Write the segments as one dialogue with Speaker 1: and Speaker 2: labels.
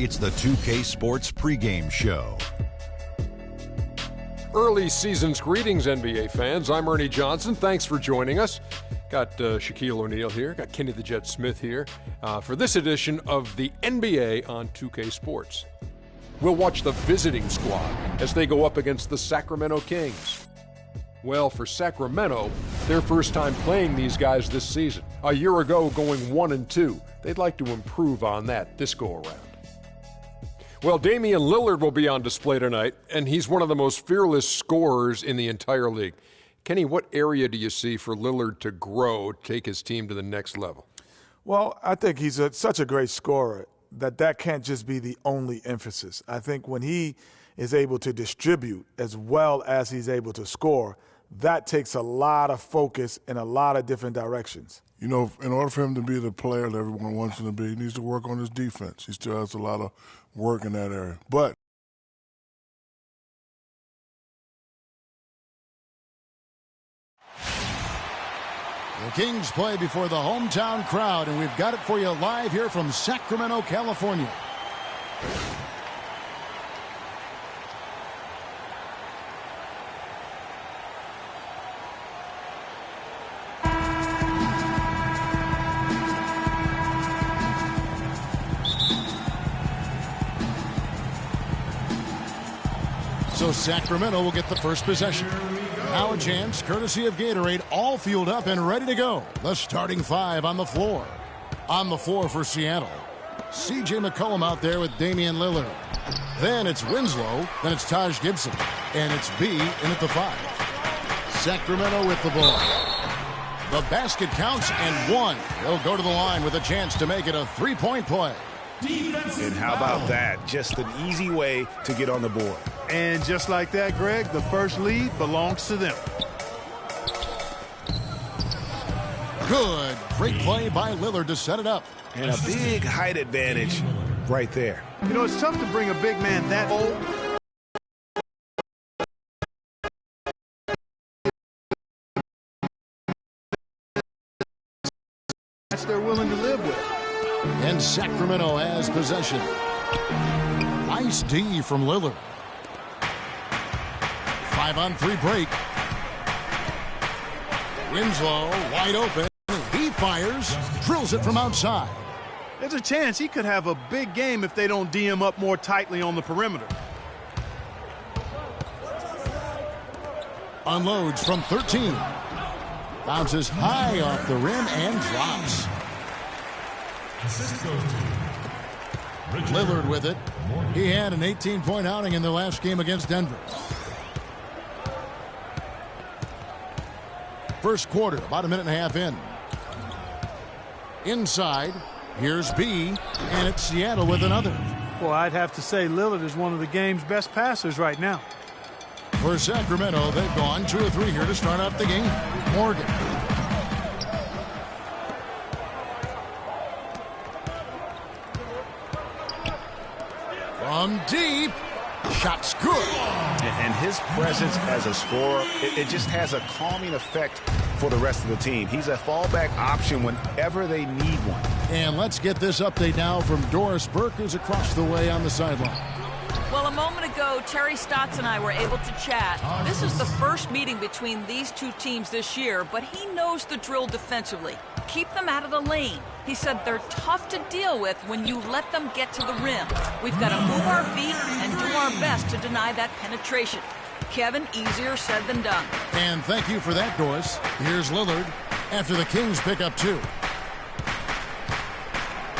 Speaker 1: It's the 2K Sports pregame show.
Speaker 2: Early season's greetings, NBA fans. I'm Ernie Johnson. Thanks for joining us. Got Shaquille O'Neal here. Got Kenny the Jet Smith here for this edition of the NBA on 2K Sports. We'll watch the visiting squad as they go up against the Sacramento Kings. Well, for Sacramento, their first time playing these guys this season. A year ago, going 1-2. They'd like to improve on that this go-around. Well, Damian Lillard will be on display tonight, and he's one of the most fearless scorers in the entire league. Kenny, what area do you see for Lillard to grow, take his team to the next level?
Speaker 3: Well, I think he's such a great scorer that can't just be the only emphasis. I think when he is able to distribute as well as he's able to score, that takes a lot of focus in a lot of different directions.
Speaker 4: You know, in order for him to be the player that everyone wants him to be, he needs to work on his defense. He still has a lot of work in that area. But
Speaker 5: the Kings play before the hometown crowd, and we've got it for you live here from Sacramento, California. So Sacramento will get the first possession. Now a chance, courtesy of Gatorade, all fueled up and ready to go. The starting five on the floor. On the floor for Seattle, C.J. McCollum out there with Damian Lillard. Then it's Winslow, then it's Taj Gibson, and it's B in at the 5. Sacramento with the ball. The basket counts and one. They'll go to the line with a chance to make it a three-point play.
Speaker 6: And how about that? Just an easy way to get on the board.
Speaker 7: And just like that, Greg, the first lead belongs to them.
Speaker 5: Good. Great play by Lillard to set it up.
Speaker 6: And a big height advantage right there.
Speaker 7: You know, it's tough to bring a big man that old. That's they're willing to live with.
Speaker 5: And Sacramento has possession. Nice D from Lillard. 5-on-3 break. Winslow wide open. He fires, drills it from outside.
Speaker 7: There's a chance he could have a big game if they don't D him up more tightly on the perimeter.
Speaker 5: Unloads from 13. Bounces high off the rim and drops. Lillard with it. He had an 18-point outing in the last game against Denver. First quarter, about a minute and a half in. Inside, here's B, and it's Seattle with another.
Speaker 7: Well, I'd have to say Lillard is one of the game's best passers right now.
Speaker 5: For Sacramento, they've gone 2 of 3 here to start out the game. Morgan. From deep. Shot's good.
Speaker 6: And his presence as a scorer, it just has a calming effect for the rest of the team. He's a fallback option whenever they need one.
Speaker 5: And let's get this update now from Doris Burke, who's across the way on the sideline.
Speaker 8: Well, a moment ago, Terry Stotts and I were able to chat. This is the first meeting between these two teams this year, but he knows the drill defensively. Keep them out of the lane. He said they're tough to deal with when you let them get to the rim. We've got to move our feet and do our best to deny that penetration. Kevin, easier said than done.
Speaker 5: And thank you for that, Doris. Here's Lillard after the Kings pick up 2.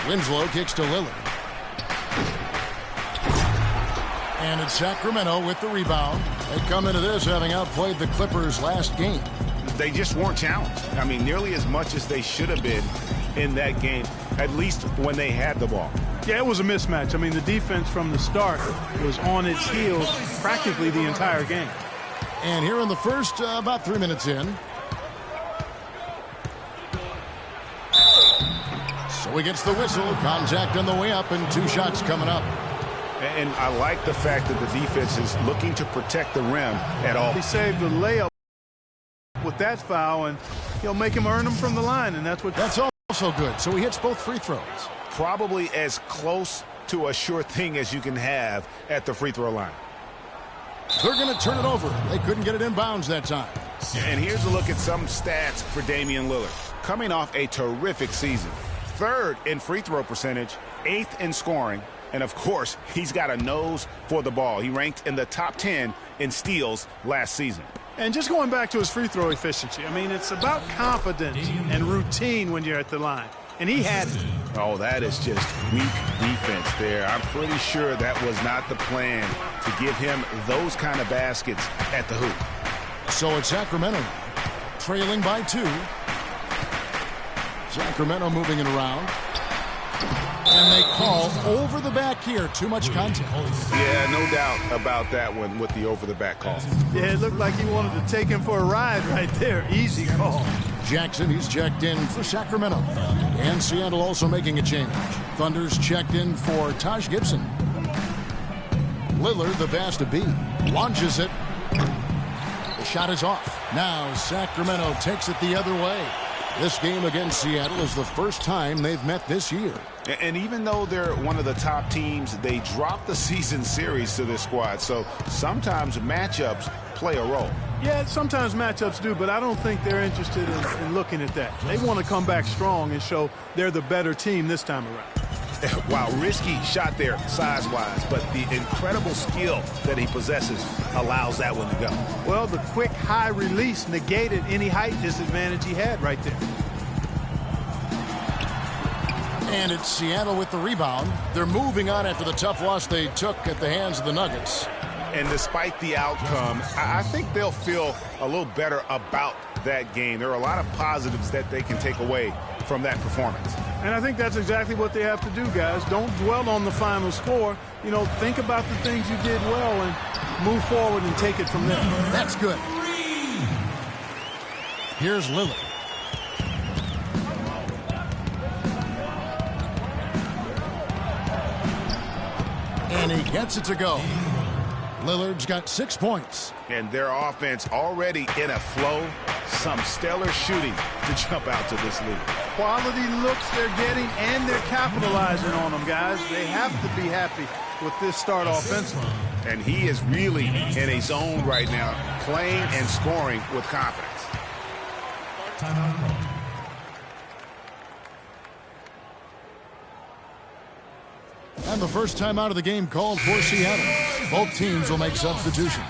Speaker 5: Winslow kicks to Lillard. And it's Sacramento with the rebound. They come into this having outplayed the Clippers last game.
Speaker 6: They just weren't challenged. I mean, nearly as much as they should have been in that game, at least when they had the ball.
Speaker 7: Yeah, it was a mismatch. I mean, the defense from the start was on its heels practically the entire game.
Speaker 5: And here in the first, about 3 minutes in. So he gets the whistle. Contact on the way up and 2 shots coming up.
Speaker 6: And I like the fact that the defense is looking to protect the rim at all.
Speaker 7: He saved the layup with that foul, and he'll make him earn them from the line, and that's
Speaker 5: also good. So he hits both free throws.
Speaker 6: Probably as close to a sure thing as you can have at the free throw line.
Speaker 5: They're going to turn it over. They couldn't get it in bounds that time.
Speaker 6: And here's a look at some stats for Damian Lillard. Coming off a terrific season. 3rd in free throw percentage, 8th in scoring, and of course, he's got a nose for the ball. He ranked in the top 10 in steals last season.
Speaker 7: And just going back to his free throw efficiency, I mean, it's about confidence and routine when you're at the line. And he had it.
Speaker 6: Oh, that is just weak defense there. I'm pretty sure that was not the plan to give him those kind of baskets at the hoop.
Speaker 5: So it's Sacramento now, trailing by 2. Sacramento moving it around. And they call over the back here. Too much contact.
Speaker 6: Yeah, no doubt about that one with the over the back call.
Speaker 7: Yeah, it looked like he wanted to take him for a ride right there. Easy call.
Speaker 5: Jackson, he's checked in for Sacramento. And Seattle also making a change. Thunder's checked in for Taj Gibson. Lillard, the pass to B. Launches it. The shot is off. Now Sacramento takes it the other way. This game against Seattle is the first time they've met this year.
Speaker 6: And even though they're one of the top teams, they dropped the season series to this squad. So sometimes matchups play a role.
Speaker 7: Yeah, sometimes matchups do, but I don't think they're interested in looking at that. They want to come back strong and show they're the better team this time around.
Speaker 6: Wow, risky shot there size-wise, but the incredible skill that he possesses allows that one to go.
Speaker 7: Well, the quick high release negated any height disadvantage he had right there.
Speaker 5: And it's Seattle with the rebound. They're moving on after the tough loss they took at the hands of the Nuggets.
Speaker 6: And despite the outcome, I think they'll feel a little better about that game. There are a lot of positives that they can take away from that performance.
Speaker 7: And I think that's exactly what they have to do, guys. Don't dwell on the final score. You know, think about the things you did well and move forward and take it from there.
Speaker 5: That's good. Here's Lillard. And he gets it to go. Lillard's got 6 points.
Speaker 6: And their offense already in a flow. Some stellar shooting to jump out to this lead.
Speaker 7: Quality looks they're getting, and they're capitalizing on them, guys. They have to be happy with this start offensively.
Speaker 6: And he is really in a zone right now, playing and scoring with confidence.
Speaker 5: And the first time out of the game called for Seattle. Both teams will make substitutions.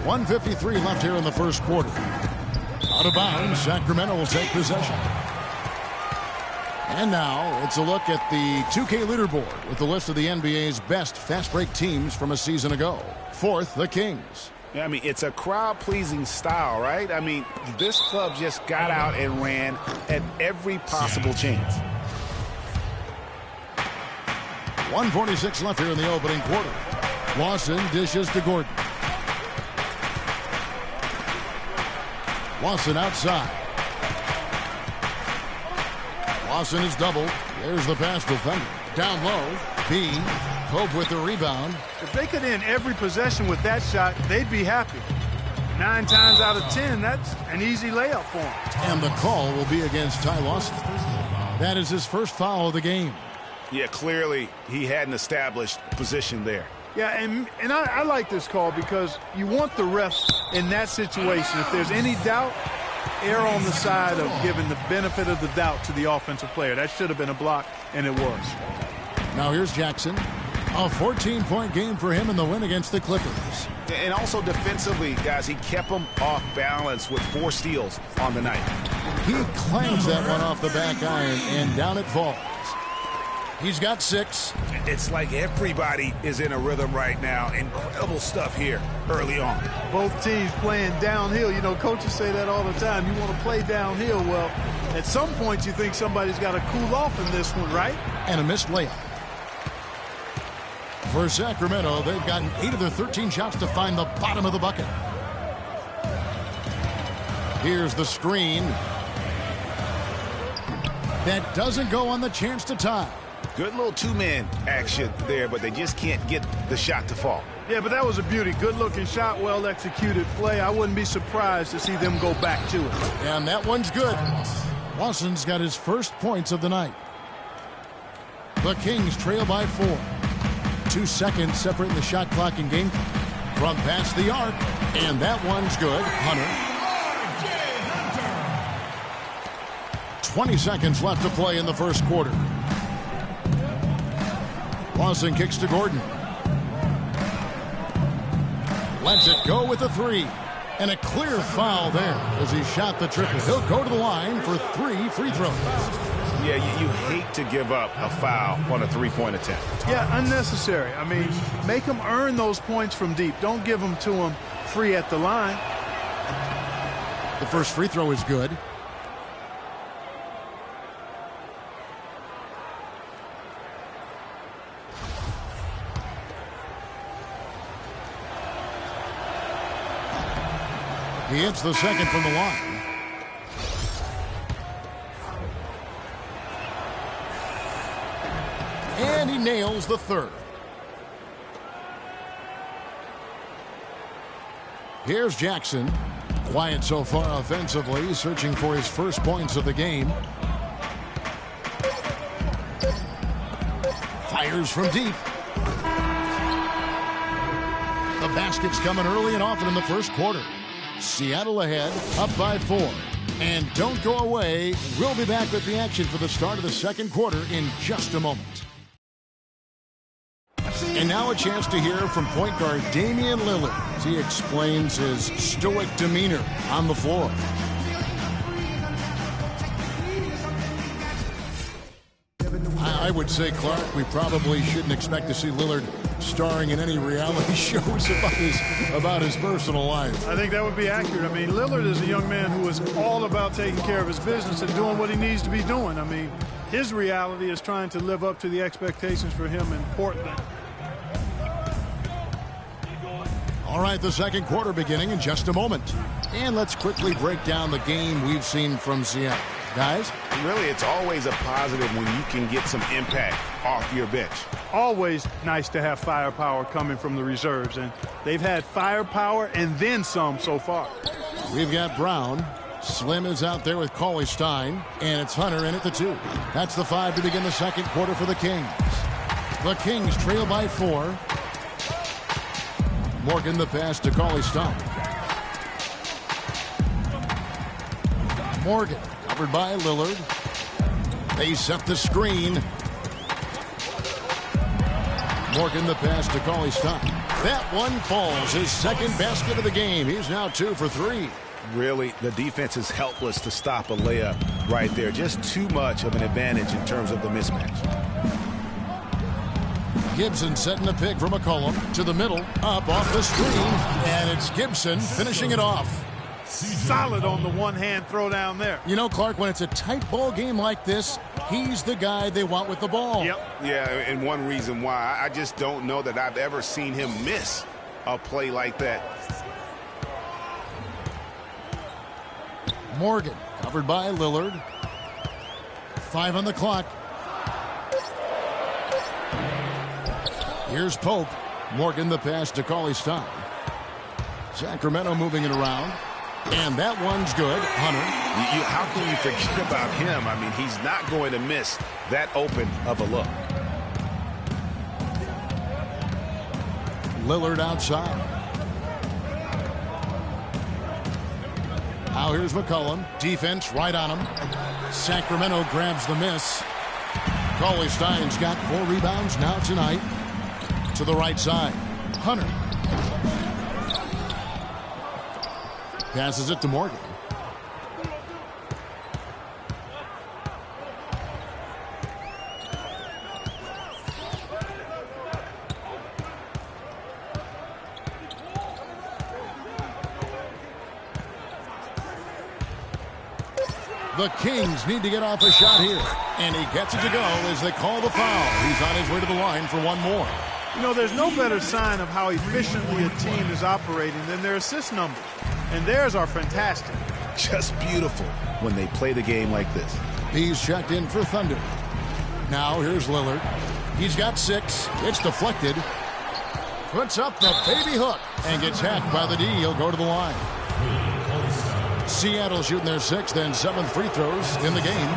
Speaker 5: .153 left here in the first quarter. Out of bounds, Sacramento will take possession. And now it's a look at the 2K leaderboard with the list of the NBA's best fast break teams from a season ago. 4th, the Kings.
Speaker 6: I mean, it's a crowd-pleasing style, right? I mean, this club just got out and ran at every possible chance.
Speaker 5: 1:46 left here in the opening quarter. Lawson dishes to Gordon. Lawson outside. Lawson is doubled. There's the pass to Thunder. Down low. B. Pope with the rebound.
Speaker 7: If they could end every possession with that shot, they'd be happy. 9 times out of 10, that's an easy layup for him.
Speaker 5: And the call will be against Ty Lawson. That is his first foul of the game.
Speaker 6: Yeah, clearly he had an established position there.
Speaker 7: Yeah, and I like this call because you want the refs in that situation. If there's any doubt, err on the side of giving the benefit of the doubt to the offensive player. That should have been a block, and it was.
Speaker 5: Now here's Jackson. A 14-point game for him in the win against the Clippers.
Speaker 6: And also defensively, guys, he kept them off balance with 4 steals on the night.
Speaker 5: He clangs that one off the back iron, and down it falls. He's got 6.
Speaker 6: It's like everybody is in a rhythm right now. Incredible stuff here early on.
Speaker 7: Both teams playing downhill. You know, coaches say that all the time. You want to play downhill. Well, at some point you think somebody's got to cool off in this one, right?
Speaker 5: And a missed layup. For Sacramento, they've gotten 8 of their 13 shots to find the bottom of the bucket. Here's the screen. That doesn't go on the chance to tie.
Speaker 6: Good little two-man action there, but they just can't get the shot to fall.
Speaker 7: Yeah, but that was a beauty. Good-looking shot, well-executed play. I wouldn't be surprised to see them go back to it.
Speaker 5: And that one's good. Lawson's got his first points of the night. The Kings trail by 4. 2 seconds separating the shot clock and game clock. From past the arc, and that one's good. Hunter. 20 seconds left to play in the first quarter. Lawson kicks to Gordon. Lets it go with a 3. And a clear foul there as he shot the triple. He'll go to the line for 3 free throws.
Speaker 6: Yeah, you hate to give up a foul on a three-point attempt.
Speaker 7: Yeah, unnecessary. I mean, make them earn those points from deep. Don't give them to them free at the line.
Speaker 5: The first free throw is good. He hits the second from the line. And he nails the third. Here's Jackson. Quiet so far offensively, searching for his first points of the game. Fires from deep. The basket's coming early and often in the first quarter. Seattle ahead, up by 4. And don't go away. We'll be back with the action for the start of the second quarter in just a moment. And now a chance to hear from point guard Damian Lillard as he explains his stoic demeanor on the floor. I would say, Clark, we probably shouldn't expect to see Lillard starring in any reality shows about his personal life.
Speaker 7: I think that would be accurate. I mean, Lillard is a young man who is all about taking care of his business and doing what he needs to be doing. I mean, his reality is trying to live up to the expectations for him in Portland.
Speaker 5: All right, the second quarter beginning in just a moment. And let's quickly break down the game we've seen from Seattle. Guys?
Speaker 6: Really, it's always a positive when you can get some impact off your bench.
Speaker 7: Always nice to have firepower coming from the reserves, and they've had firepower and then some so far.
Speaker 5: We've got Brown. Slim is out there with Cauley Stein, and it's Hunter in at the 2. That's the 5 to begin the second quarter for the Kings. The Kings trail by 4. Morgan the pass to Cauley Stein. Morgan covered by Lillard. They set the screen. Morgan the pass to Cauley Stein. That one falls. His second basket of the game. He's now 2 for 3.
Speaker 6: Really, the defense is helpless to stop a layup right there. Just too much of an advantage in terms of the mismatch.
Speaker 5: Gibson setting the pick for McCollum to the middle, up off the screen, and it's Gibson finishing it off.
Speaker 7: Solid on the one-hand throw down there.
Speaker 5: You know, Clark, when it's a tight ball game like this, he's the guy they want with the ball.
Speaker 7: Yep.
Speaker 6: Yeah, and one reason why, I just don't know that I've ever seen him miss a play like that.
Speaker 5: Morgan covered by Lillard. 5 on the clock. Here's Pope. Morgan the pass to Cauley Stein. Sacramento moving it around. And that one's good. Hunter.
Speaker 6: How can you forget about him? I mean, he's not going to miss that open of a look.
Speaker 5: Lillard outside. Now here's McCollum. Defense right on him. Sacramento grabs the miss. Cauley Stein's got 4 rebounds now tonight. To the right side. Hunter. Passes it to Morgan. The Kings need to get off a shot here. And he gets it to go as they call the foul. He's on his way to the line for one more.
Speaker 7: You know, there's no better sign of how efficiently a team is operating than their assist numbers. And theirs are fantastic.
Speaker 6: Just beautiful when they play the game like this.
Speaker 5: He's checked in for Thunder. Now here's Lillard. He's got 6. It's deflected. Puts up the baby hook and gets hacked by the D. He'll go to the line. Seattle shooting their 6th and 7th free throws in the game.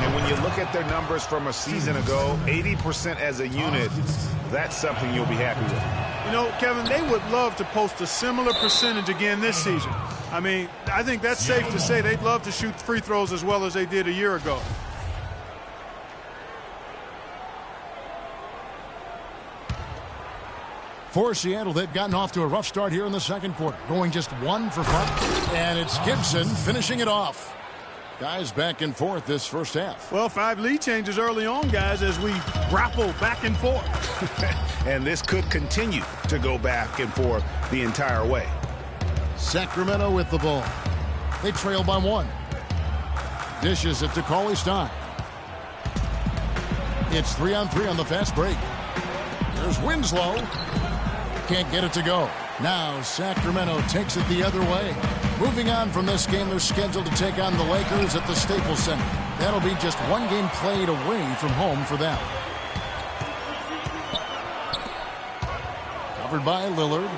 Speaker 6: And when you look at their numbers from a season ago, 80% as a unit, that's something you'll be happy with.
Speaker 7: You know, Kevin, they would love to post a similar percentage again this season. I mean, I think that's safe to say they'd love to shoot free throws as well as they did a year ago.
Speaker 5: For Seattle, they've gotten off to a rough start here in the second quarter, going just 1 for 5. And it's Gibson finishing it off. Guys back and forth this first half.
Speaker 7: Well, 5 lead changes early on, guys, as we grapple back and forth.
Speaker 6: And this could continue to go back and forth the entire way.
Speaker 5: Sacramento with the ball. They trail by 1. Dishes it to Cauley-Stein. It's 3-on-3 on the fast break. There's Winslow. Can't get it to go. Now Sacramento takes it the other way. Moving on from this game, they're scheduled to take on the Lakers at the Staples Center. That'll be just 1 game played away from home for them. Covered by Lillard.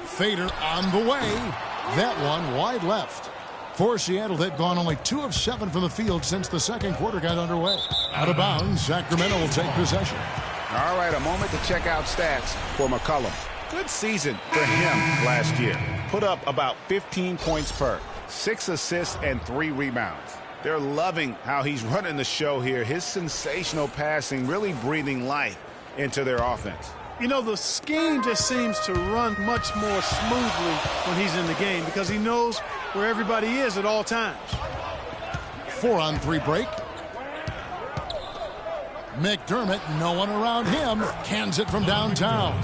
Speaker 5: Fader on the way. That one wide left. For Seattle, they've gone only 2 of 7 from the field since the second quarter got underway. Out of bounds, Sacramento will take possession.
Speaker 6: All right, a moment to check out stats for McCollum. Good season for him last year. Put up about 15 points per, 6 assists, and 3 rebounds. They're loving how he's running the show here. His sensational passing really breathing life into their offense.
Speaker 7: You know, the scheme just seems to run much more smoothly when he's in the game because he knows where everybody is at all times.
Speaker 5: 4-on-3 break. McDermott, no one around him, cans it from downtown.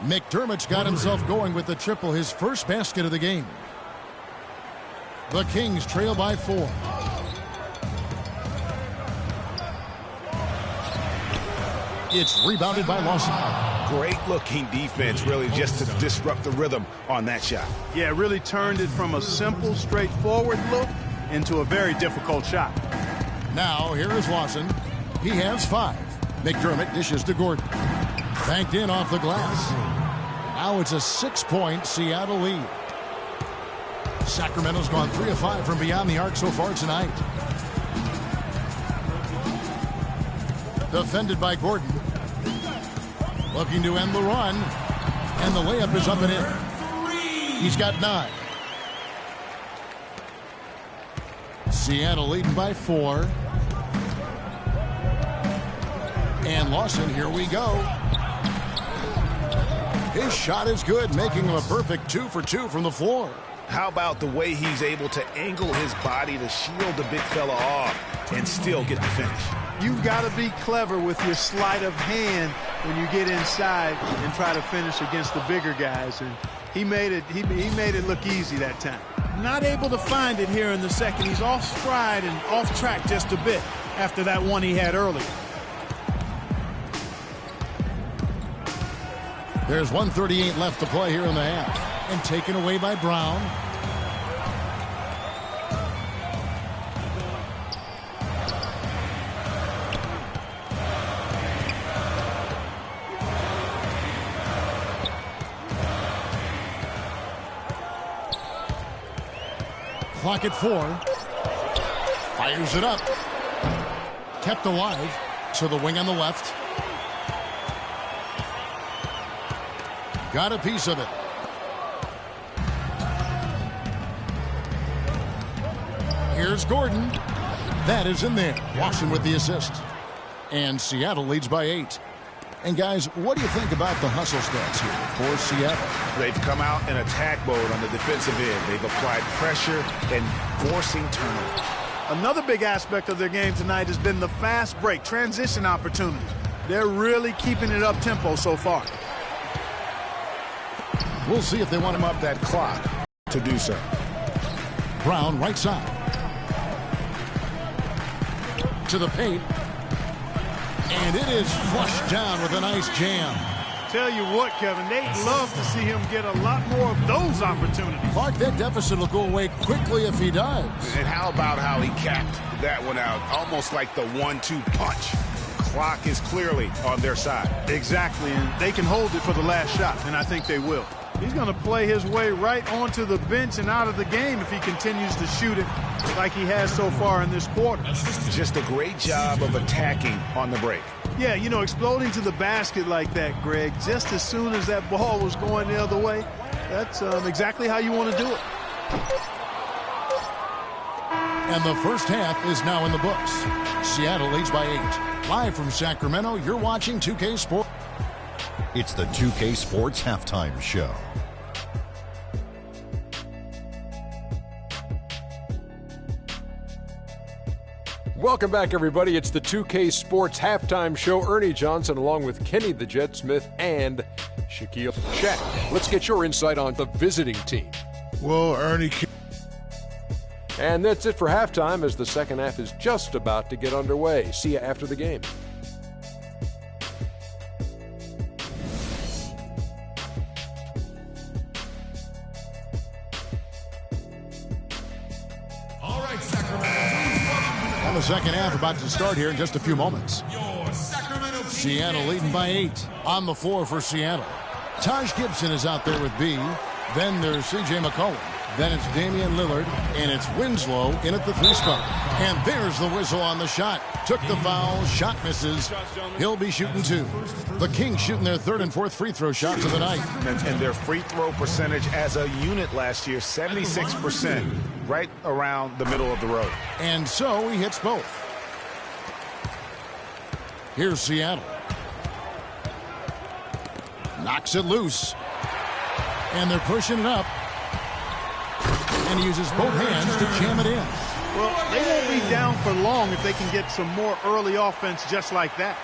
Speaker 5: McDermott's got himself going with the triple, his first basket of the game. The Kings trail by 4. It's rebounded by Lawson.
Speaker 6: Great looking defense, really, just to disrupt the rhythm on that shot.
Speaker 7: Yeah, really turned it from a simple, straightforward look into a very difficult shot.
Speaker 5: Now, here is Lawson. He has 5. McDermott dishes to Gordon. Banked in off the glass. Now it's a 6-point Seattle lead. Sacramento's gone 3 of 5 from beyond the arc so far tonight. Defended by Gordon. Looking to end the run. And the layup is up and in. He's got 9. Seattle leading by 4. And Lawson, here we go. His shot is good, making him a perfect 2 for 2 from the floor.
Speaker 6: How about the way he's able to angle his body to shield the big fella off and still get the finish?
Speaker 7: You've got to be clever with your sleight of hand when you get inside and try to finish against the bigger guys. And he made it look easy that time. Not able to find it here in the second. He's off stride and off track just a bit after that one he had earlier.
Speaker 5: There's 1:38 left to play here in the half. And taken away by Brown. Clock at 4. Fires it up. Kept alive to the wing on the left. Got a piece of it. Here's Gordon. That is in there. Watson with the assist. And Seattle leads by 8. And guys, what do you think about the hustle stats here for Seattle?
Speaker 6: They've come out in attack mode on the defensive end. They've applied pressure and forcing turnovers.
Speaker 7: Another big aspect of their game tonight has been the fast break, transition opportunities. They're really keeping it up tempo so far.
Speaker 5: We'll see if they want him up
Speaker 6: That clock to do so.
Speaker 5: Brown right side. To the paint. And it is flushed down with a nice jam.
Speaker 7: Tell you what, Kevin, they'd love to see him get a lot more of those opportunities.
Speaker 5: Clark, that deficit will go away quickly if he does.
Speaker 6: And how about how he capped that one out? Almost like the 1-2 punch. Clock is clearly on their side.
Speaker 7: Exactly, and they can hold it for the last shot, and I think they will. He's going to play his way right onto the bench and out of the game if he continues to shoot it like he has so far in this quarter.
Speaker 6: Just a great job of attacking on the break.
Speaker 7: Yeah, you know, exploding to the basket like that, Greg, just as soon as that ball was going the other way, that's exactly how you want to do it.
Speaker 5: And the first half is now in the books. Seattle leads by 8. Live from Sacramento, you're watching 2K Sports.
Speaker 1: It's the 2K Sports Halftime Show.
Speaker 2: Welcome back, everybody. It's the 2K Sports Halftime Show. Ernie Johnson along with Kenny the Jet Smith and Shaquille Shaq. Let's get your insight on the visiting team.
Speaker 4: Well, Ernie.
Speaker 2: And that's it for halftime as the second half is just about to get underway. See you after the game.
Speaker 5: The second half about to start here in just a few moments. Seattle leading by 8. On the floor for Seattle. Taj Gibson is out there with B. Then there's C.J. McCollum. Then it's Damian Lillard. And it's Winslow in at the 3 spot. And there's the whistle on the shot. Took the foul. Shot misses. He'll be shooting 2. The Kings shooting their 3rd and 4th free throw shots of the night.
Speaker 6: And their free throw percentage as a unit last year, 76%. Right around the middle of the road.
Speaker 5: And so he hits both. Here's Seattle. Knocks it loose. And they're pushing it up. And he uses both hands to jam it in.
Speaker 7: Well, they won't be down for long if they can get some more early offense just like that.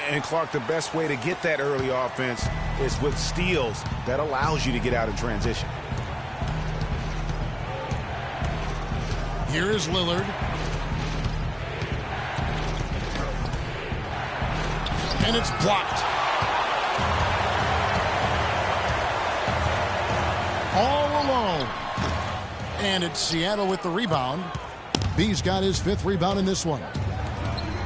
Speaker 6: And Clark, the best way to get that early offense is with steals that allows you to get out in transition.
Speaker 5: Here is Lillard. And it's blocked. All alone. And it's Seattle with the rebound. B's got his 5th rebound in this one.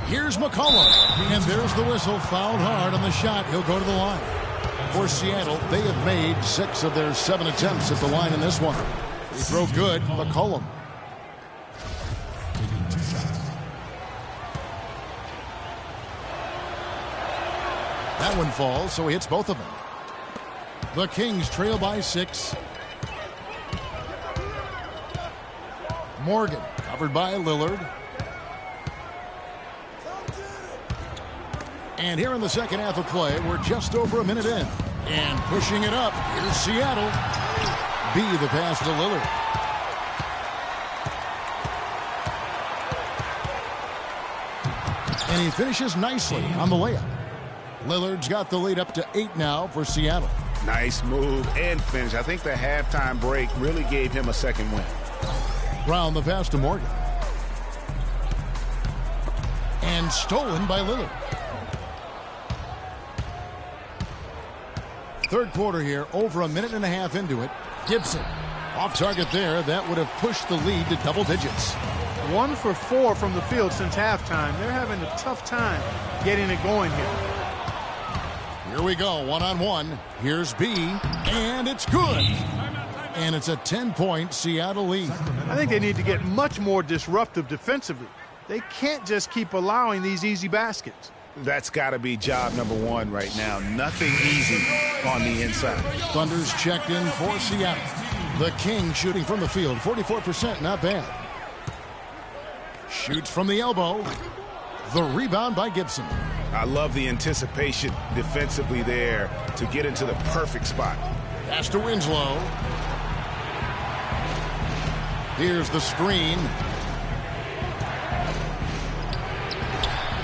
Speaker 5: Here's McCollum. And there's the whistle. Fouled hard on the shot. He'll go to the line. For Seattle, they have made 6 of their 7 attempts at the line in this one. They throw good. McCollum. That one falls, so he hits both of them. The Kings trail by 6. Morgan covered by Lillard. And here in the second half of play, we're just over a minute in. And pushing it up, here's Seattle. B the pass to Lillard. And he finishes nicely on the layup. Lillard's got the lead up to 8 now for Seattle.
Speaker 6: Nice move and finish. I think the halftime break really gave him a second win.
Speaker 5: Brown the pass to Morgan. And stolen by Lillard. Third quarter here, over a minute and a half into it. Gibson off target there. That would have pushed the lead to double digits.
Speaker 7: 1 for 4 from the field since halftime. They're having a tough time getting it going here.
Speaker 5: Here we go, one-on-one. Here's B, and it's good. And it's a 10-point Seattle lead.
Speaker 7: I think they need to get much more disruptive defensively. They can't just keep allowing these easy baskets.
Speaker 6: That's got to be job number 1 right now. Nothing easy on the inside.
Speaker 5: Thunder's checked in for Seattle. The Kings shooting from the field, 44%, not bad. Shoots from the elbow. The rebound by Gibson.
Speaker 6: I love the anticipation defensively there to get into the perfect spot.
Speaker 5: Pass to Winslow. Here's the screen.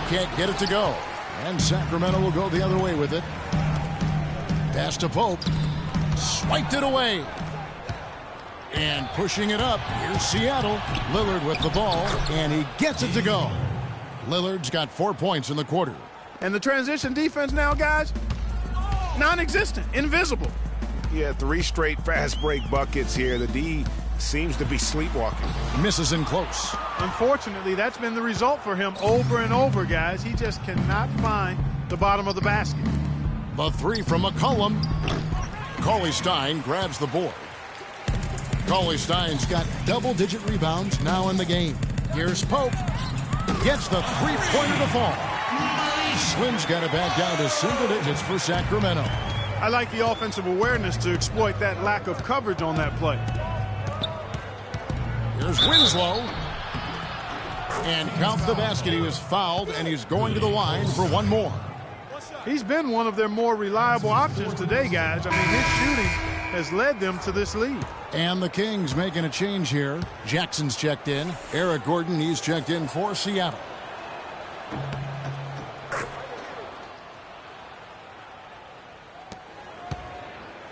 Speaker 5: Can't get it to go. And Sacramento will go the other way with it. Pass to Pope. Swiped it away. And pushing it up. Here's Seattle. Lillard with the ball. And he gets it to go. Lillard's got 4 points in the quarter.
Speaker 7: And the transition defense now, guys, non-existent, invisible.
Speaker 6: Yeah, 3 straight fast break buckets here. The D seems to be sleepwalking.
Speaker 5: Misses in close.
Speaker 7: Unfortunately, that's been the result for him over and over, guys. He just cannot find the bottom of the basket.
Speaker 5: The 3 from McCollum. Cauley-Stein grabs the board. Cauley-Stein's got double-digit rebounds now in the game. Here's Pope. Gets the three-pointer to fall. Slim's got it back down to single digits for Sacramento.
Speaker 7: I like the offensive awareness to exploit that lack of coverage on that play.
Speaker 5: Here's Winslow. And count the basket. He was fouled, and he's going to the line for one more.
Speaker 7: He's been one of their more reliable options today, guys. I mean, his shooting has led them to this lead.
Speaker 5: And the Kings making a change here. Jackson's checked in. Eric Gordon, he's checked in for Seattle.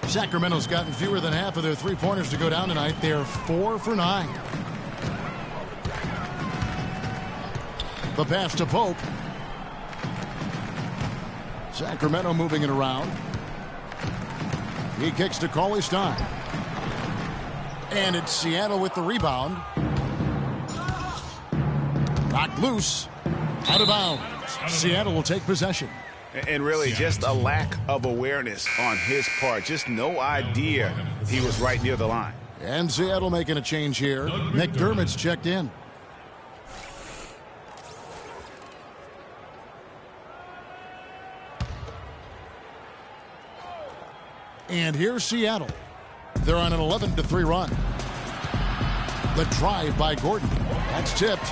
Speaker 5: Sacramento's gotten fewer than half of their three-pointers to go down tonight. They're 4 for 9. The pass to Pope. Sacramento moving it around. He kicks to Cauley-Stein. And it's Seattle with the rebound. Knocked loose. Out of bounds. Seattle will take possession.
Speaker 6: And really just a lack of awareness on his part. Just no idea he was right near the line.
Speaker 5: And Seattle making a change here. McDermott's checked in. And here's Seattle. They're on an 11-3 run. The drive by Gordon. That's tipped.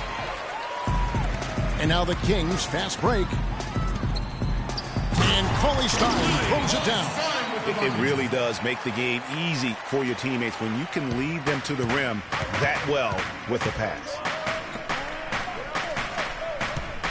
Speaker 5: And now the Kings fast break. And Cauley-Stein throws it down.
Speaker 6: It really does make the game easy for your teammates when you can lead them to the rim that well with the pass.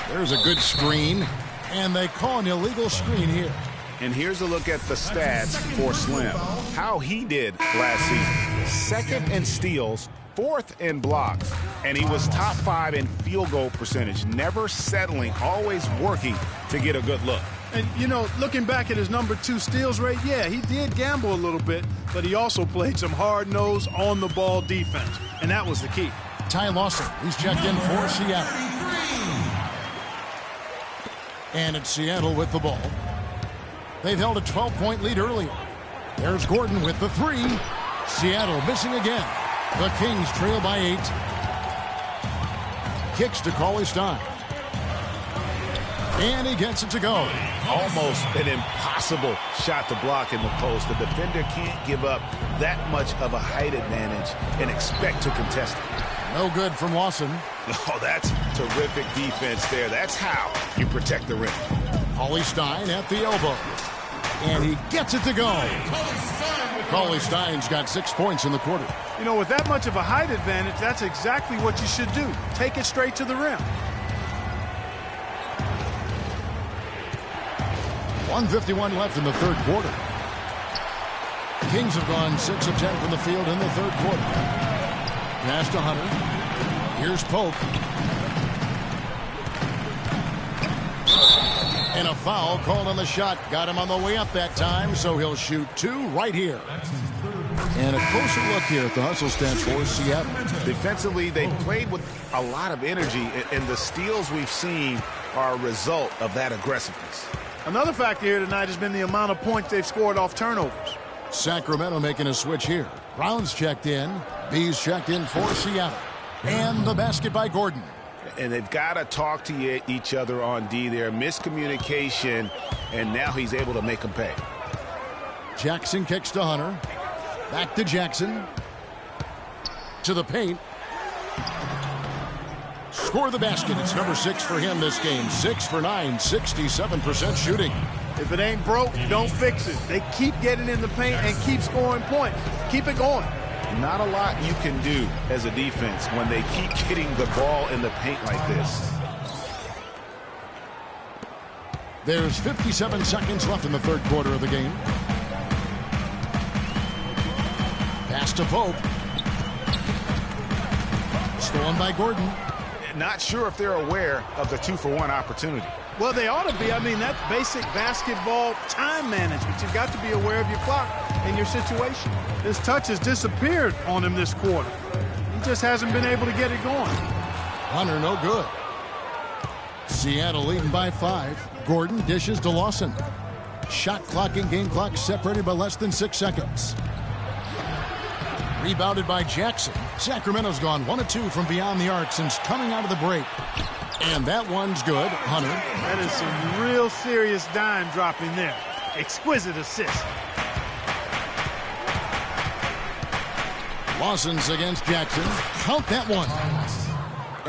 Speaker 5: There's a good screen. And they call an illegal screen here.
Speaker 6: And here's a look at the stats for Slim. How he did last season. 2nd in steals, 4th in blocks. And he was top 5 in field goal percentage. Never settling, always working to get a good look.
Speaker 7: And, you know, looking back at his number 2 steals rate, yeah, he did gamble a little bit, but he also played some hard-nosed, on-the-ball defense. And that was the key.
Speaker 5: Ty Lawson, he's checked in for Seattle. And it's Seattle with the ball. They've held a 12-point lead earlier. There's Gordon with the 3. Seattle missing again. The Kings trail by 8. Kicks to Cauley-Stein. And he gets it to go.
Speaker 6: Almost an impossible shot to block in the post. The defender can't give up that much of a height advantage and expect to contest it.
Speaker 5: No good from Lawson.
Speaker 6: Oh, that's terrific defense there. That's how you protect the rim.
Speaker 5: Cauley-Stein at the elbow. And he gets it to go. Cauley-Stein's got 6 points in the quarter.
Speaker 7: You know, with that much of a height advantage, that's exactly what you should do. Take it straight to the rim.
Speaker 5: 1:51 left in the third quarter. Kings have gone 6 of 10 from the field in the third quarter. Pass to Hunter. Here's Pope. And a foul called on the shot. Got him on the way up that time, so he'll shoot 2 right here. And a closer look here at the hustle stats for Seattle.
Speaker 6: Defensively, they played with a lot of energy, and the steals we've seen are a result of that aggressiveness.
Speaker 7: Another factor here tonight has been the amount of points they've scored off turnovers.
Speaker 5: Sacramento making a switch here. Brown's checked in. B's checked in for Seattle. And the basket by Gordon.
Speaker 6: And they've got to talk to each other on D there. Miscommunication, and now he's able to make them pay.
Speaker 5: Jackson kicks to Hunter. Back to Jackson. To the paint. Score the basket. It's number 6 for him this game. 6 for 9, 67% shooting.
Speaker 7: If it ain't broke, don't fix it. They keep getting in the paint and keep scoring points. Keep it going.
Speaker 6: Not a lot you can do as a defense when they keep getting the ball in the paint like this.
Speaker 5: There's 57 seconds left in the third quarter of the game. Pass to Pope. Stolen by Gordon.
Speaker 6: Not sure if they're aware of the 2-for-1 opportunity.
Speaker 7: Well, they ought to be. I mean, that's basic basketball time management. You've got to be aware of your clock and your situation. His touch has disappeared on him this quarter. He just hasn't been able to get it going.
Speaker 5: Hunter, no good. Seattle leading by 5. Gordon dishes to Lawson. Shot clock and game clock separated by less than 6 seconds. Rebounded by Jackson. Sacramento's gone 1 of 2 from beyond the arc since coming out of the break. And that one's good. Hunter.
Speaker 7: That is some real serious dime dropping there. Exquisite assist.
Speaker 5: Lawson's against Jackson. Count that one.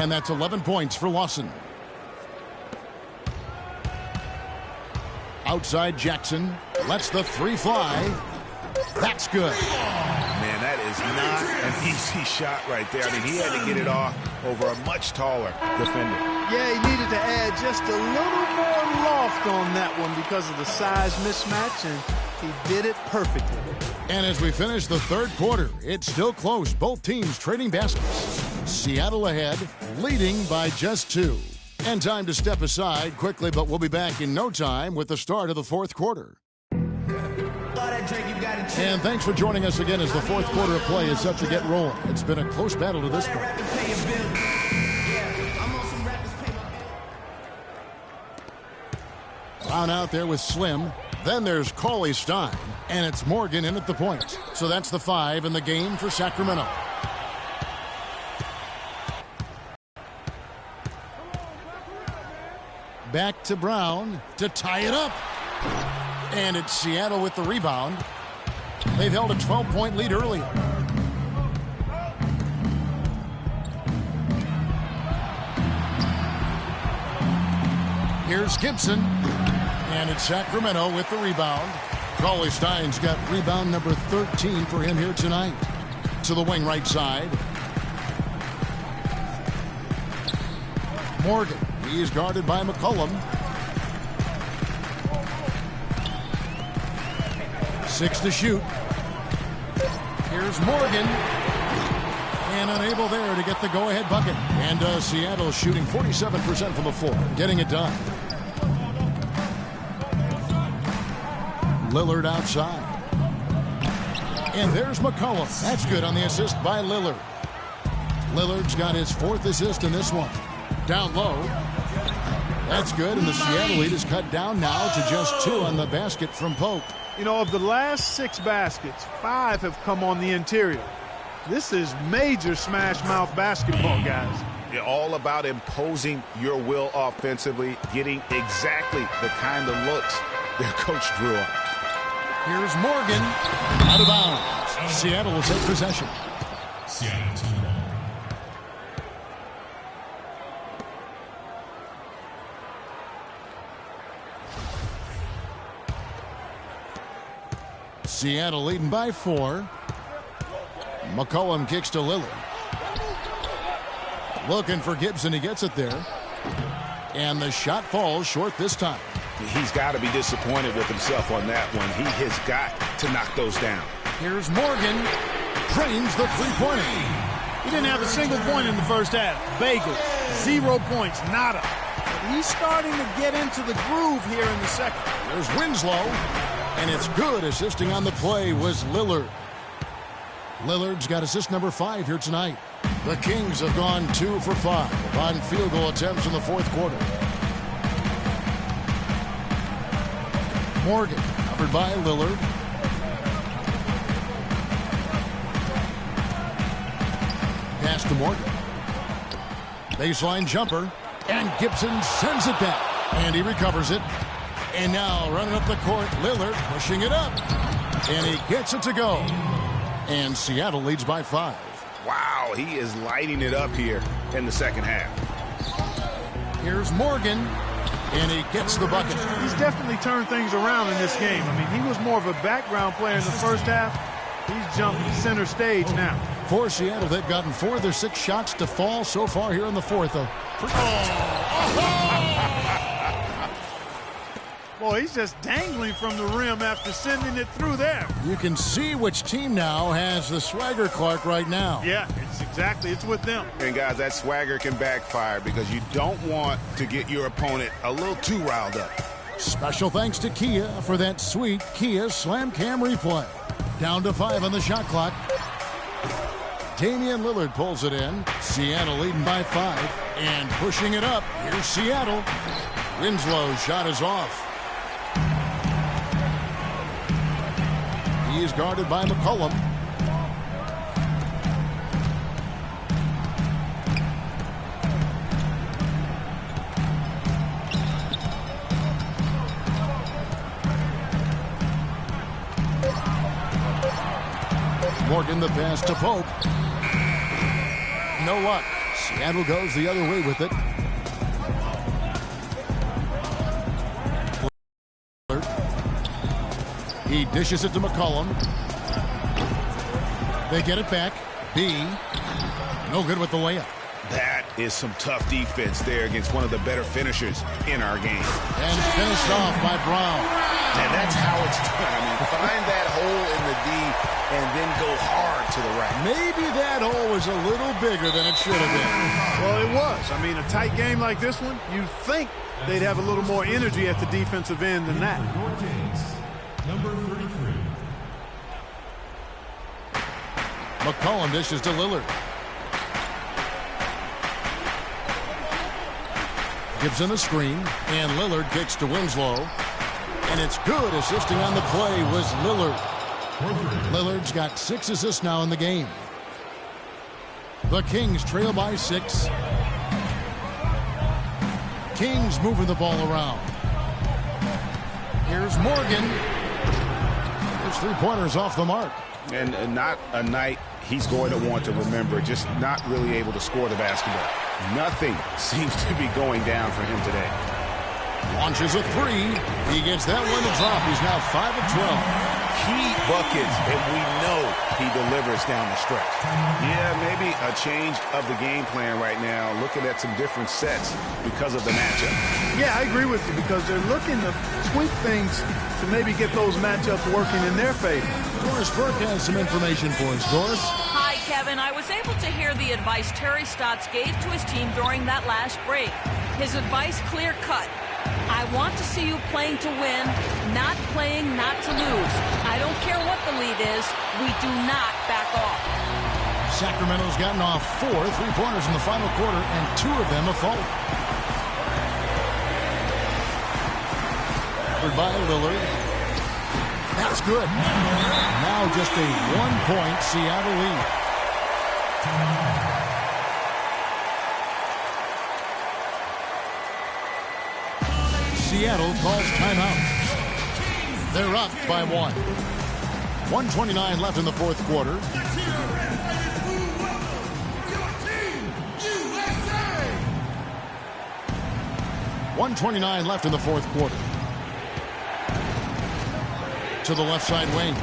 Speaker 5: And that's 11 points for Lawson. Outside Jackson. Lets the 3 fly. That's good.
Speaker 6: Man, that is not an easy shot right there. I mean, he had to get it off over a much taller defender.
Speaker 7: Yeah, he needed to add just a little more loft on that one because of the size mismatch, and he did it perfectly.
Speaker 5: And as we finish the third quarter, it's still close. Both teams trading baskets. Seattle ahead, leading by just 2. And time to step aside quickly, but we'll be back in no time with the start of the fourth quarter. And thanks for joining us again as the fourth quarter of play is set to get rolling. It's been a close battle to this point. Brown out there with Slim. Then there's Cauley Stein. And it's Morgan in at the point. So that's the 5 in the game for Sacramento. Back to Brown to tie it up. And it's Seattle with the rebound. They've held a 12-point lead earlier. Here's Gibson. And it's Sacramento with the rebound. Cauley Stein's got rebound number 13 for him here tonight. To the wing right side. Morgan. He's guarded by McCollum. 6 to shoot. Here's Morgan. And unable there to get the go-ahead bucket. And Seattle shooting 47% from the floor. Getting it done. Lillard outside. And there's McCollum. That's good on the assist by Lillard. Lillard's got his 4th assist in this one. Down low. That's good, and the Seattle lead is cut down now to just 2 on the basket from Pope.
Speaker 7: You know, of the last 6 baskets, 5 have come on the interior. This is major smash mouth basketball, guys.
Speaker 6: You're all about imposing your will offensively, getting exactly the kind of looks their coach drew up.
Speaker 5: Here's Morgan. Out of bounds. Seattle will take possession. Seattle leading by 4. McCollum kicks to Lillard. Looking for Gibson. He gets it there. And the shot falls short this time.
Speaker 6: He's got to be disappointed with himself on that one. He has got to knock those down.
Speaker 5: Here's Morgan. Drains the three-pointer.
Speaker 7: He didn't have a single point in the first half. Bagel. 0 points. Nada. He's starting to get into the groove here in the second.
Speaker 5: There's Winslow. And it's good. Assisting on the play was Lillard. Lillard's got assist number 5 here tonight. The Kings have gone 2 for 5 on field goal attempts in the fourth quarter. Morgan covered by Lillard. Pass to Morgan. Baseline jumper. And Gibson sends it back. And he recovers it. And now running up the court, Lillard pushing it up. And he gets it to go. And Seattle leads by 5.
Speaker 6: Wow, he is lighting it up here in the second half.
Speaker 5: Here's Morgan. And he gets the bucket.
Speaker 7: He's definitely turned things around in this game. I mean, he was more of a background player in the first half. He's jumped center stage now.
Speaker 5: For Seattle, they've gotten 4 of their 6 shots to fall so far here in the fourth.
Speaker 7: Well, Boy, he's just dangling from the rim after sending it through there.
Speaker 5: You can see which team now has the swagger Clark right now.
Speaker 7: Yeah, it's with them.
Speaker 6: And guys, that swagger can backfire because you don't want to get your opponent a little too riled up.
Speaker 5: Special thanks to Kia for that sweet Kia Slam Cam replay. Down to 5 on the shot clock. Damian Lillard pulls it in. Seattle leading by 5 and pushing it up. Here's Seattle. Winslow's shot is off. He's guarded by McCollum. Morgan the pass to Pope. No luck. Seattle goes the other way with it. He dishes it to McCollum. They get it back. B. No good with the layup.
Speaker 6: That is some tough defense there against one of the better finishers in our game.
Speaker 5: And finished off by Brown.
Speaker 6: And that's how it's done. I mean, find that hole in the D and then go hard to the rack.
Speaker 5: Maybe that hole was a little bigger than it should have been.
Speaker 7: Well, it was. I mean, a tight game like this one, you'd think they'd have a little more energy at the defensive end than that.
Speaker 9: Number 33.
Speaker 5: McCollum dishes to Lillard. Gibson the screen, and Lillard kicks to Winslow. And it's good. Assisting on the play was Lillard. Lillard's got 6 assists now in the game. The Kings trail by 6. Kings moving the ball around. Here's Morgan. His 3-pointers off the mark.
Speaker 6: And not a night he's going to want to remember, just not really able to score the basketball. Nothing seems to be going down for him today.
Speaker 5: Launches a 3. He gets that one to drop. He's now 5 of 12.
Speaker 6: Key buckets, and we know he delivers down the stretch. Yeah, maybe a change of the game plan right now, looking at some different sets because of the matchup.
Speaker 7: Yeah, I agree with you because they're looking to tweak things to maybe get those matchups working in their favor.
Speaker 5: Doris Burke has some information for us. Doris?
Speaker 8: Hi, Kevin. I was able to hear the advice Terry Stotts gave to his team during that last break. His advice clear-cut. I want to see you playing to win, not playing not to lose. I don't care what the lead is. We do not back off.
Speaker 5: Sacramento's gotten off 4 3-pointers in the final quarter, and 2 of them have fallen. Covered by Lillard. That's good. Now just a 1-point Seattle lead. Seattle calls timeout. They're up by 1. 1:29 left in the fourth quarter. .129 left in the fourth quarter. To the left side wing.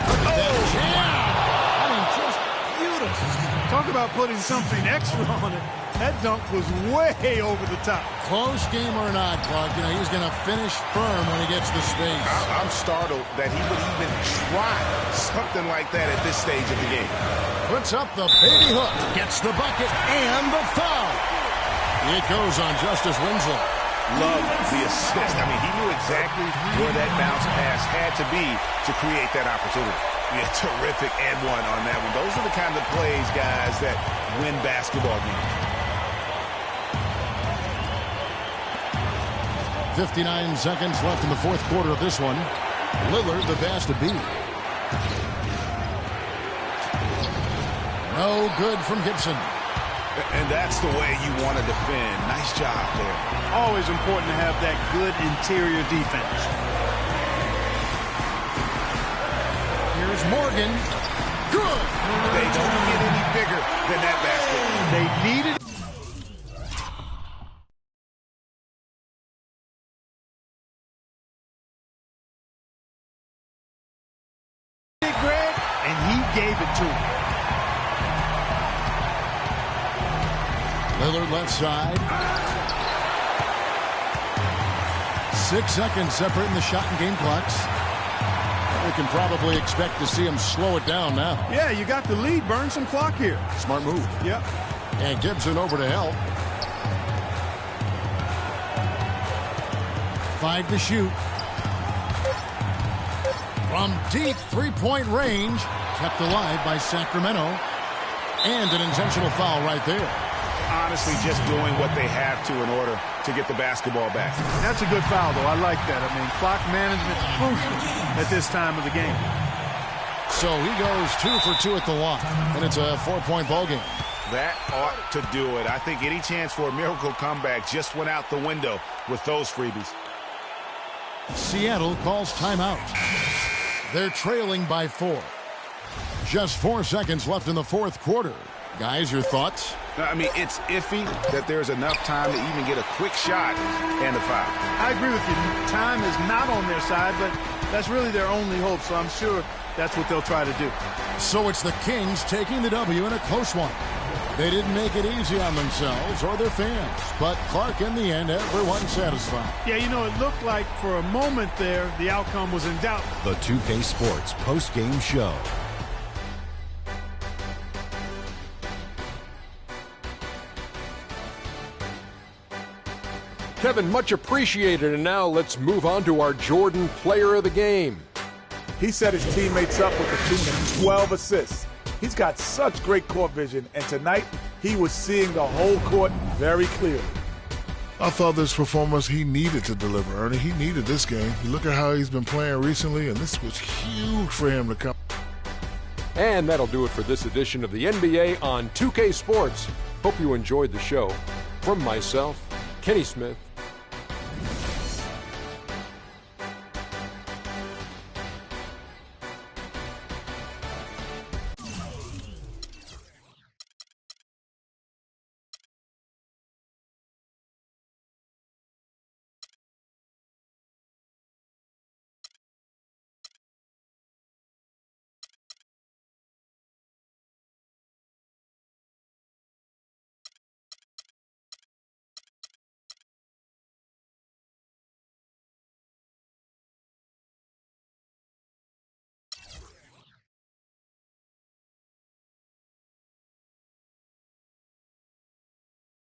Speaker 7: I mean, just beautiful. Talk about putting something extra on it. That dunk was way over the top.
Speaker 5: Close game or not, Clark, you know, he's going to finish firm when he gets the space.
Speaker 6: I'm startled that he would even try something like that at this stage of the game.
Speaker 5: Puts up the baby hook, gets the bucket, and the foul. It goes on Justice Winslow.
Speaker 6: Love the assist. I mean, he knew exactly where that bounce pass had to be to create that opportunity. Yeah, terrific and one on that one. Those are the kind of plays, guys, that win basketball games.
Speaker 5: 59 seconds left in the fourth quarter of this one. Lillard the pass to B. No good from Gibson.
Speaker 6: And that's the way you want to defend. Nice job there.
Speaker 7: Always important to have that good interior defense.
Speaker 5: Here's Morgan. Good.
Speaker 6: They don't get any bigger than that basket.
Speaker 7: They needed gave it to him.
Speaker 5: Lillard left side. 6 seconds separating the shot and game clocks. We can probably expect to see him slow it down now.
Speaker 7: Yeah, you got the lead. Burn some clock here.
Speaker 5: Smart move.
Speaker 7: Yep.
Speaker 5: And Gibson over to help. 5 to shoot. From deep three-point range. Kept alive by Sacramento. And an intentional foul right there.
Speaker 6: Honestly, just doing what they have to in order to get the basketball back.
Speaker 7: That's a good foul, though. I like that. I mean, clock management crucial at this time of the game.
Speaker 5: So he goes 2 for 2 at the line, and it's a 4-point ball game.
Speaker 6: That ought to do it. I think any chance for a miracle comeback just went out the window with those freebies.
Speaker 5: Seattle calls timeout. They're trailing by 4. Just 4 seconds left in the fourth quarter. Guys, your thoughts?
Speaker 6: I mean, it's iffy that there's enough time to even get a quick shot and a foul.
Speaker 7: I agree with you. Time is not on their side, but that's really their only hope, so I'm sure that's what they'll try to do.
Speaker 5: So it's the Kings taking the W in a close one. They didn't make it easy on themselves or their fans, but Clark, in the end, everyone satisfied.
Speaker 7: Yeah, you know, it looked like for a moment there the outcome was in doubt.
Speaker 1: The 2K Sports post-game show.
Speaker 2: Kevin, much appreciated. And now let's move on to our Jordan Player of the Game.
Speaker 3: He set his teammates up with a team of 12 assists. He's got such great court vision, and tonight he was seeing the whole court very clearly.
Speaker 4: I thought this performance he needed to deliver, Ernie. He needed this game. You look at how he's been playing recently, and this was huge for him to come.
Speaker 2: And that'll do it for this edition of the NBA on 2K Sports. Hope you enjoyed the show. From myself, Kenny Smith,